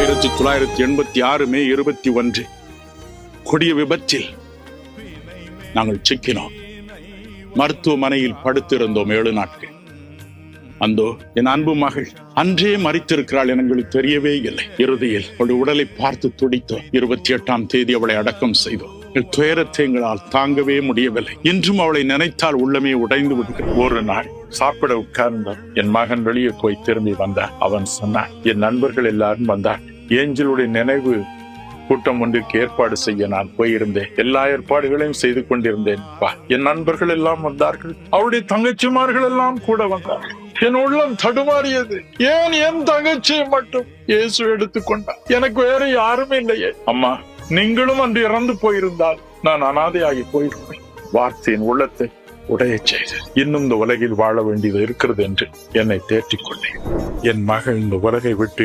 1986 மே 21 கொடிய விபத்தில் நாங்கள் சிக்கினோம். மருத்துவமனையில் படுத்திருந்தோம் 7 நாட்கள். அந்தோ என் அன்பு மகள் அன்றே மரித்திருக்கிறாள் என எங்களுக்கு தெரியவே இல்லை. இறுதியில் அவளுடைய உடலை பார்த்து துடித்தோம். 28ஆம் தேதி அவளை அடக்கம் செய்தோம். துயரத்தை எங்களால் தாங்கவே முடியவில்லை. இன்றும் அவளை நினைத்தால் உள்ளமே உடைந்து விடுகிறது. ஒரு நாள் சாப்பிட உட்கார்ந்த என் மகன் வெளியே போய் திரும்பி வந்தான். அவன் சொன்னான், என் நண்பர்கள் எல்லாரும் வந்தார். ஏஞ்சலுடைய நினைவு கூட்டம் ஒன்றிற்கு ஏற்பாடு செய்ய நான் போயிருந்தேன். எல்லா ஏற்பாடுகளையும் செய்து கொண்டிருந்தேன். என் நண்பர்கள் எல்லாம் வந்தார்கள். அவருடைய தங்கச்சிமார்கள் எல்லாம் கூட வந்தார்கள். என் உள்ளம் தடுமாறியது. ஏன் என் தங்கச்சியை மட்டும் இயேசு எடுத்துக்கொண்டார்? எனக்கு வேற யாருமே இல்லையே. அம்மா, நீங்களும் அன்று இறந்து போயிருந்தால் நான் அனாதையாகி போயிருப்பேன். வார்த்தையின் உள்ளத்தை உடைய செய்து இன்னும் இந்த உலகில் வாழ வேண்டியது இருக்கிறது என்று என்னை தேற்றிக் கொண்டேன். என் மகள் இந்த உலகை விட்டு